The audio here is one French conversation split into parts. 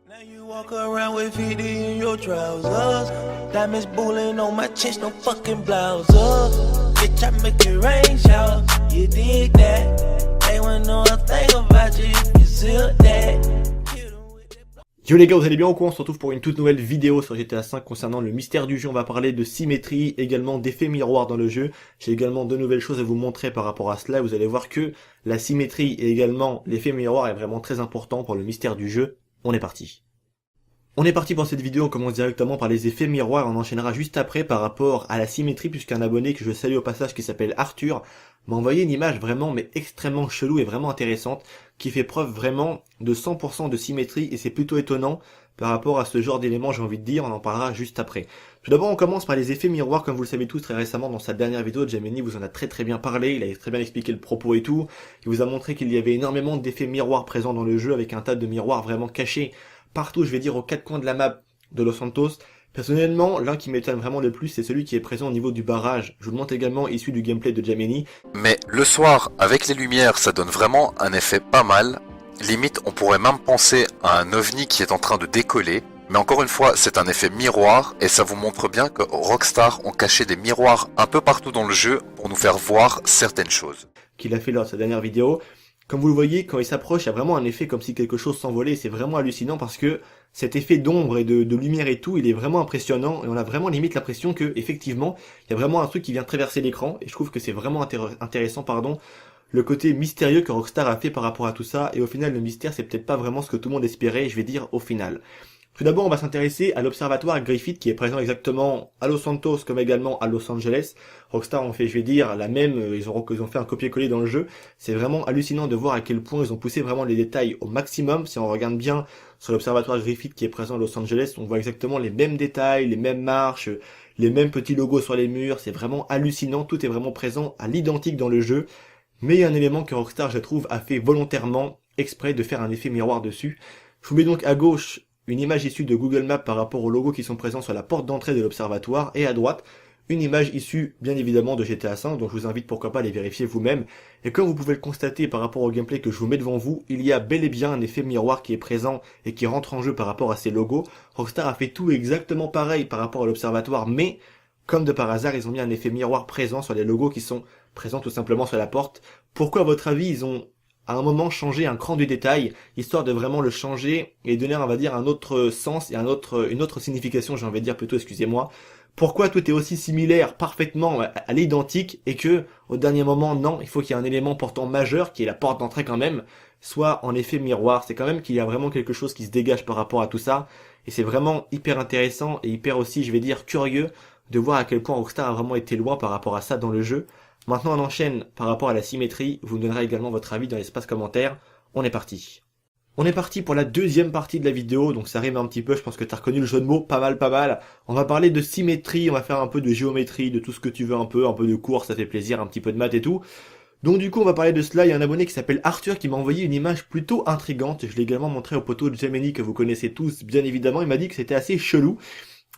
Now you walk around with VD in your trousers. Diamonds bullying on my chest, no fucking blouse. Bitch, I make it rain shower. You dig that? They wouldn't know a thing about you if you said that. Yo les gars, vous allez bien ou quoi? On se retrouve pour une toute nouvelle vidéo sur GTA V concernant le mystère du jeu. On va parler de symétrie, également d'effets miroirs dans le jeu. J'ai également de nouvelles choses à vous montrer par rapport à cela. Vous allez voir que la symétrie et également l'effet miroir est vraiment très important pour le mystère du jeu. On est parti. On est parti pour cette vidéo, on commence directement par les effets miroirs, on enchaînera juste après par rapport à la symétrie, puisqu'un abonné que je salue au passage qui s'appelle Arthur m'a envoyé une image vraiment mais extrêmement chelou et vraiment intéressante, qui fait preuve vraiment de 100% de symétrie, et c'est plutôt étonnant par rapport à ce genre d'éléments, j'ai envie de dire, on en parlera juste après. Tout d'abord on commence par les effets miroirs, comme vous le savez tous très récemment dans sa dernière vidéo, Gemini vous en a très bien parlé, il a très bien expliqué le propos et tout, il vous a montré qu'il y avait énormément d'effets miroirs présents dans le jeu, avec un tas de miroirs vraiment cachés partout, je vais dire aux quatre coins de la map de Los Santos. Personnellement, l'un qui m'étonne vraiment le plus, c'est celui qui est présent au niveau du barrage. Je vous le montre également issu du gameplay de Gemini. Mais le soir, avec les lumières, ça donne vraiment un effet pas mal. Limite, on pourrait même penser à un ovni qui est en train de décoller. Mais encore une fois, c'est un effet miroir, et ça vous montre bien que Rockstar ont caché des miroirs un peu partout dans le jeu pour nous faire voir certaines choses. Qu'il a fait lors de sa dernière vidéo. Comme vous le voyez, quand il s'approche, il y a vraiment un effet comme si quelque chose s'envolait, c'est vraiment hallucinant parce que cet effet d'ombre et de lumière et tout, il est vraiment impressionnant, et on a vraiment limite l'impression que, effectivement, il y a vraiment un truc qui vient traverser l'écran, et je trouve que c'est vraiment intéressant, le côté mystérieux que Rockstar a fait par rapport à tout ça, et au final, le mystère, c'est peut-être pas vraiment ce que tout le monde espérait, je vais dire au final. Tout d'abord, on va s'intéresser à l'observatoire Griffith qui est présent exactement à Los Santos comme également à Los Angeles. Rockstar ont fait, je vais dire, la même, ils ont fait un copier-coller dans le jeu. C'est vraiment hallucinant de voir à quel point ils ont poussé vraiment les détails au maximum. Si on regarde bien sur l'observatoire Griffith qui est présent à Los Angeles, on voit exactement les mêmes détails, les mêmes marches, les mêmes petits logos sur les murs. C'est vraiment hallucinant, tout est vraiment présent à l'identique dans le jeu. Mais il y a un élément que Rockstar, je trouve, a fait volontairement exprès de faire un effet miroir dessus. Je vous mets donc à gauche une image issue de Google Maps par rapport aux logos qui sont présents sur la porte d'entrée de l'observatoire, et à droite, une image issue bien évidemment de GTA V, donc je vous invite pourquoi pas à les vérifier vous-même. Et comme vous pouvez le constater par rapport au gameplay que je vous mets devant vous, il y a bel et bien un effet miroir qui est présent et qui rentre en jeu par rapport à ces logos. Rockstar a fait tout exactement pareil par rapport à l'observatoire, mais comme de par hasard, ils ont mis un effet miroir présent sur les logos qui sont présents tout simplement sur la porte. Pourquoi à votre avis ils ont à un moment changer un cran du détail, histoire de vraiment le changer et donner, on va dire, un autre sens et une autre signification, j'ai envie de dire plutôt, excusez-moi. Pourquoi tout est aussi similaire, parfaitement à l'identique, et que, au dernier moment, non, il faut qu'il y ait un élément portant majeur, qui est la porte d'entrée quand même, soit en effet miroir. C'est quand même qu'il y a vraiment quelque chose qui se dégage par rapport à tout ça, et c'est vraiment hyper intéressant et hyper aussi, je vais dire, curieux de voir à quel point Rockstar a vraiment été loin par rapport à ça dans le jeu. Maintenant on enchaîne par rapport à la symétrie, vous me donnerez également votre avis dans l'espace commentaire, on est parti. On est parti pour la deuxième partie de la vidéo, donc ça rime un petit peu, je pense que t'as reconnu le jeu de mots, pas mal. On va parler de symétrie, on va faire un peu de géométrie, de tout ce que tu veux un peu de course, ça fait plaisir, un petit peu de maths et tout. Donc du coup on va parler de cela, il y a un abonné qui s'appelle Arthur qui m'a envoyé une image plutôt intrigante, je l'ai également montré au poteau de Gemini que vous connaissez tous bien évidemment, il m'a dit que c'était assez chelou.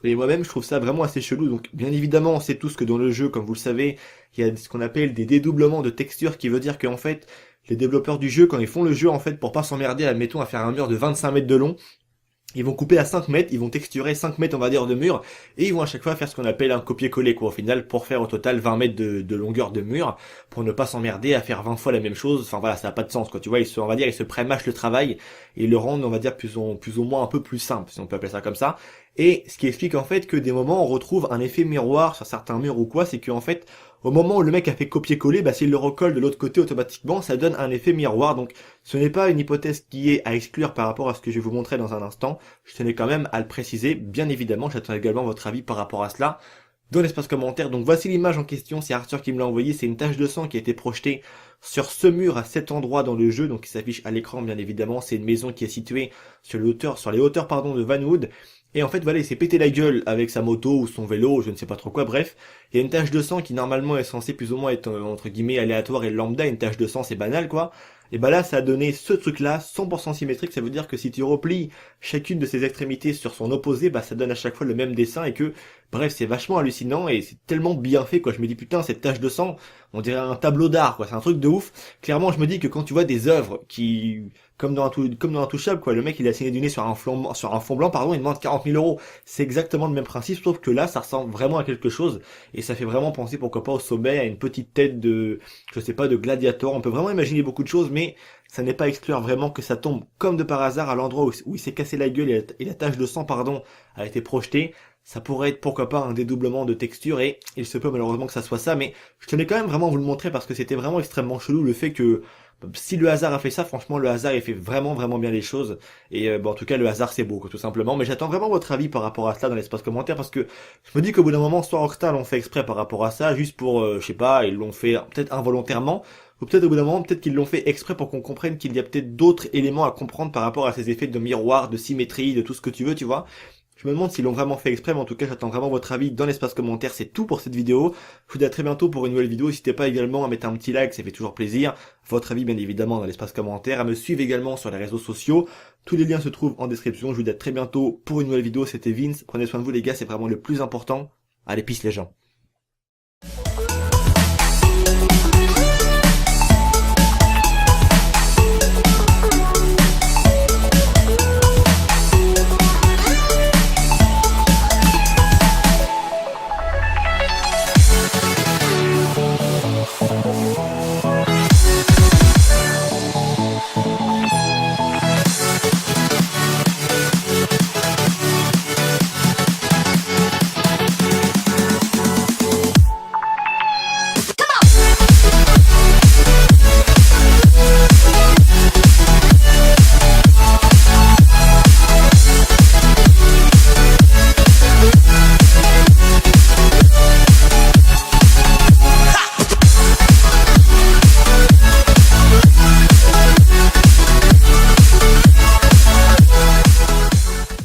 Et moi-même, je trouve ça vraiment assez chelou. Donc, bien évidemment, on sait tous que dans le jeu, comme vous le savez, il y a ce qu'on appelle des dédoublements de textures, qui veut dire qu'en fait, les développeurs du jeu, quand ils font le jeu, en fait, pour pas s'emmerder, admettons, à faire un mur de 25 mètres de long, ils vont couper à 5 mètres, ils vont texturer 5 mètres, on va dire, de mur, et ils vont à chaque fois faire ce qu'on appelle un copier-coller, quoi, au final, pour faire au total 20 mètres de longueur de mur, pour ne pas s'emmerder à faire 20 fois la même chose. Enfin voilà, ça n'a pas de sens, quoi, tu vois, on va dire, ils se prémâchent le travail, et ils le rendent, on va dire, plus ou moins un peu plus simple, si on peut appeler ça comme ça. Et ce qui explique en fait que des moments on retrouve un effet miroir sur certains murs ou quoi, c'est qu'en fait, au moment où le mec a fait copier-coller, bah s'il le recolle de l'autre côté automatiquement, ça donne un effet miroir. Donc ce n'est pas une hypothèse qui est à exclure par rapport à ce que je vais vous montrer dans un instant. Je tenais quand même à le préciser, bien évidemment, j'attends également votre avis par rapport à cela dans l'espace commentaire. Donc voici l'image en question, c'est Arthur qui me l'a envoyé, c'est une tache de sang qui a été projetée sur ce mur à cet endroit dans le jeu, donc qui s'affiche à l'écran bien évidemment. C'est une maison qui est située sur les hauteurs de Vanwood. Et en fait, voilà, il s'est pété la gueule avec sa moto ou son vélo, je ne sais pas trop quoi, bref. Il y a une tache de sang qui normalement est censée plus ou moins être, entre guillemets, aléatoire et lambda. Une tache de sang, c'est banal, quoi. Et bah là, ça a donné ce truc-là, 100% symétrique, ça veut dire que si tu replies chacune de ses extrémités sur son opposé, bah ça donne à chaque fois le même dessin, et que Bref, c'est vachement hallucinant et c'est tellement bien fait, quoi. Je me dis, putain, cette tache de sang, on dirait un tableau d'art, quoi. C'est un truc de ouf. Clairement, je me dis que quand tu vois des œuvres qui, comme dans Intouchable, quoi, le mec, il a signé du nez sur un fond blanc, pardon, il demande 40 000 euros. C'est exactement le même principe, sauf que là, ça ressemble vraiment à quelque chose et ça fait vraiment penser, pourquoi pas, au sommet, à une petite tête de, je sais pas, de gladiator. On peut vraiment imaginer beaucoup de choses, mais ça n'est pas à exclure vraiment que ça tombe comme de par hasard à l'endroit où il s'est cassé la gueule et la tache de sang, pardon, a été projetée. Ça pourrait être pourquoi pas un dédoublement de texture et il se peut malheureusement que ça soit ça, mais je tenais quand même vraiment à vous le montrer parce que c'était vraiment extrêmement chelou le fait que si le hasard a fait ça, franchement le hasard il fait vraiment bien les choses et bon, en tout cas le hasard c'est beau quoi, tout simplement, mais j'attends vraiment votre avis par rapport à cela dans l'espace commentaire parce que je me dis qu'au bout d'un moment soit Rockstar l'ont fait exprès par rapport à ça, juste pour je sais pas, ils l'ont fait peut-être involontairement ou peut-être au bout d'un moment, peut-être qu'ils l'ont fait exprès pour qu'on comprenne qu'il y a peut-être d'autres éléments à comprendre par rapport à ces effets de miroir, de symétrie, de tout ce que tu veux, tu vois. Je me demande s'ils l'ont vraiment fait exprès, mais en tout cas, j'attends vraiment votre avis dans l'espace commentaire. C'est tout pour cette vidéo. Je vous dis à très bientôt pour une nouvelle vidéo. N'hésitez pas également à mettre un petit like, ça fait toujours plaisir. Votre avis, bien évidemment, dans l'espace commentaire. À me suivre également sur les réseaux sociaux. Tous les liens se trouvent en description. Je vous dis à très bientôt pour une nouvelle vidéo. C'était Vince. Prenez soin de vous, les gars. C'est vraiment le plus important. Allez, peace les gens.